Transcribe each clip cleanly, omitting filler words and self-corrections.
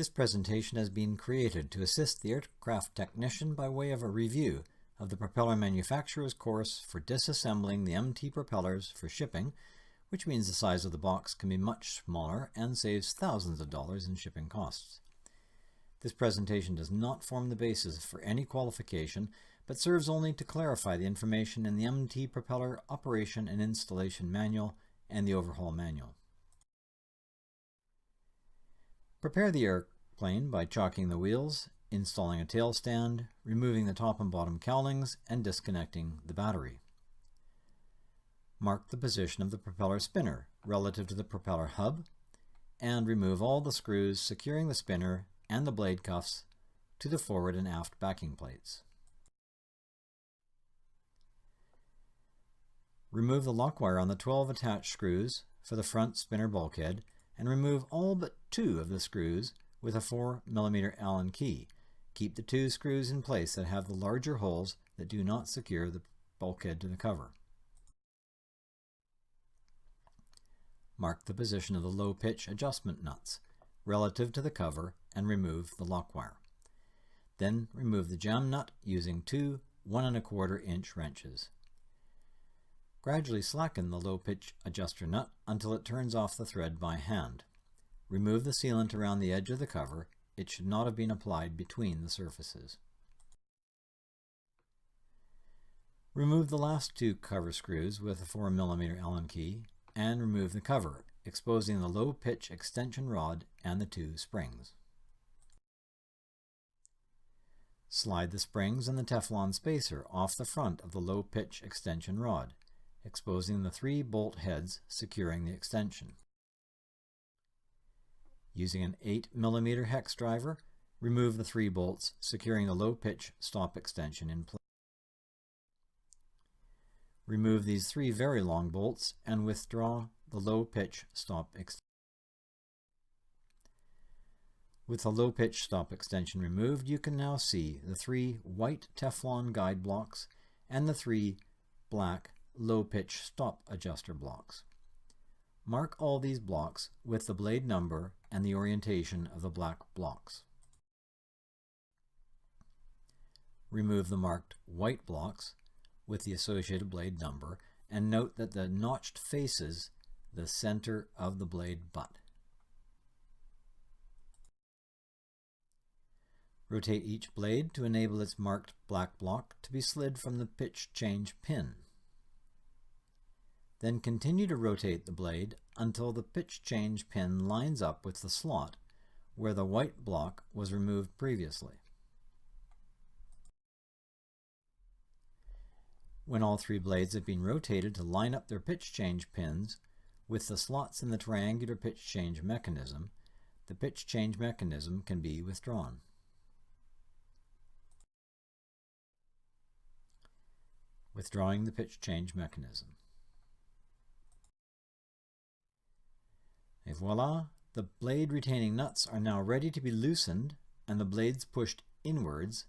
This presentation has been created to assist the aircraft technician by way of a review of the propeller manufacturer's course for disassembling the MT propellers for shipping, which means the size of the box can be much smaller and saves thousands of dollars in shipping costs. This presentation does not form the basis for any qualification, but serves only to clarify the information in the MT propeller operation and installation manual and the overhaul manual. Prepare the airplane by chalking the wheels, installing a tail stand, removing the top and bottom cowlings, and disconnecting the battery. Mark the position of the propeller spinner relative to the propeller hub, and remove all the screws securing the spinner and the blade cuffs to the forward and aft backing plates. Remove the lock wire on the 12 attached screws for the front spinner bulkhead, and remove all but 2 of the screws with a 4mm Allen key. Keep the 2 screws in place that have the larger holes that do not secure the bulkhead to the cover. Mark the position of the low pitch adjustment nuts relative to the cover and remove the lock wire. Then remove the jam nut using 2 1¼ inch wrenches. Gradually slacken the low pitch adjuster nut until it turns off the thread by hand. Remove the sealant around the edge of the cover. It should not have been applied between the surfaces. Remove the last 2 cover screws with a 4mm Allen key and remove the cover, exposing the low pitch extension rod and the 2 springs. Slide the springs and the Teflon spacer off the front of the low pitch extension rod, exposing the 3 bolt heads securing the extension. Using an 8mm hex driver, remove the 3 bolts securing the low pitch stop extension in place. Remove these 3 very long bolts and withdraw the low pitch stop extension. With the low pitch stop extension removed, you can now see the 3 white Teflon guide blocks and the 3 black low pitch stop adjuster blocks. Mark all these blocks with the blade number and the orientation of the black blocks. Remove the marked white blocks with the associated blade number and note that the notched faces the center of the blade butt. Rotate each blade to enable its marked black block to be slid from the pitch change pin. Then continue to rotate the blade until the pitch change pin lines up with the slot where the white block was removed previously. When all 3 blades have been rotated to line up their pitch change pins with the slots in the triangular pitch change mechanism, the pitch change mechanism can be withdrawn. Withdrawing the pitch change mechanism. Et voila! The blade retaining nuts are now ready to be loosened and the blades pushed inwards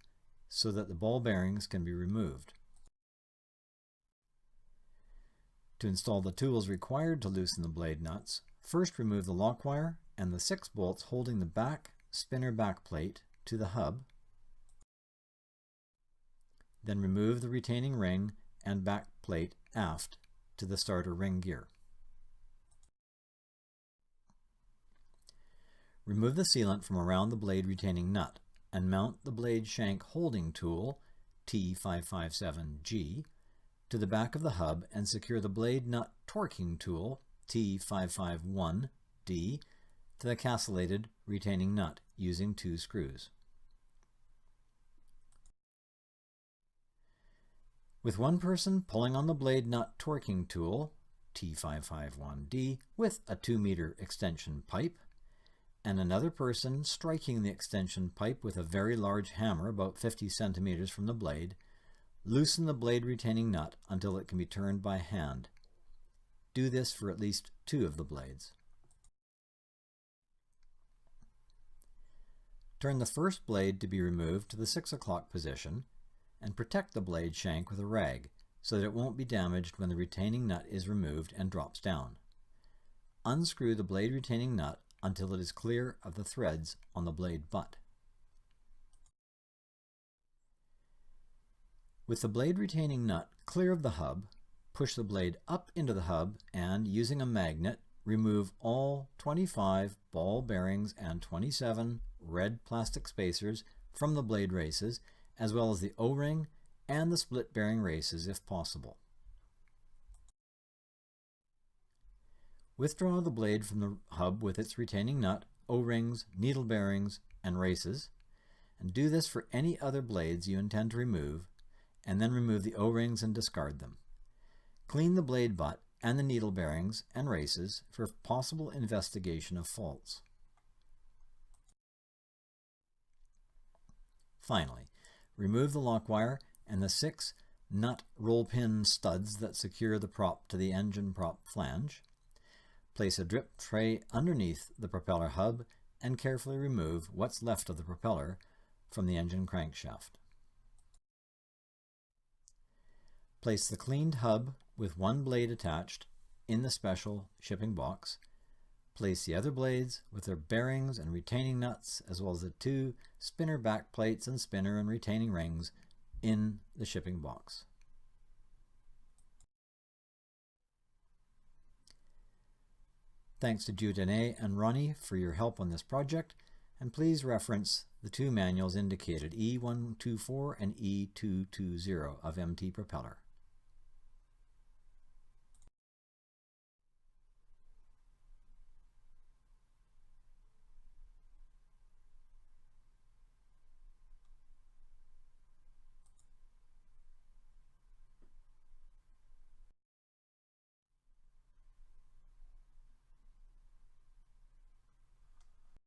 so that the ball bearings can be removed. To install the tools required to loosen the blade nuts, first remove the lock wire and the 6 bolts holding the back spinner back plate to the hub. Then remove the retaining ring and back plate aft to the starter ring gear. Remove the sealant from around the blade retaining nut and mount the blade shank holding tool T557G to the back of the hub and secure the blade nut torquing tool T551D to the castellated retaining nut using 2 screws. With one person pulling on the blade nut torquing tool T551D with a 2-meter extension pipe, and another person striking the extension pipe with a very large hammer about 50 centimeters from the blade, loosen the blade retaining nut until it can be turned by hand. Do this for at least 2 of the blades. Turn the first blade to be removed to the 6 o'clock position and protect the blade shank with a rag so that it won't be damaged when the retaining nut is removed and drops down. Unscrew the blade retaining nut until it is clear of the threads on the blade butt. With the blade retaining nut clear of the hub, push the blade up into the hub and, using a magnet, remove all 25 ball bearings and 27 red plastic spacers from the blade races, as well as the O-ring and the split bearing races if possible. Withdraw the blade from the hub with its retaining nut, O-rings, needle bearings, and races, and do this for any other blades you intend to remove, and then remove the O-rings and discard them. Clean the blade butt and the needle bearings and races for possible investigation of faults. Finally, remove the lock wire and the 6 nut roll pin studs that secure the prop to the engine prop flange. Place a drip tray underneath the propeller hub and carefully remove what's left of the propeller from the engine crankshaft. Place the cleaned hub with one blade attached in the special shipping box. Place the other blades with their bearings and retaining nuts, as well as the 2 spinner back plates and spinner and retaining rings, in the shipping box. Thanks to Judene and Ronnie for your help on this project, and please reference the 2 manuals indicated, E124 and E220 of MT Propeller.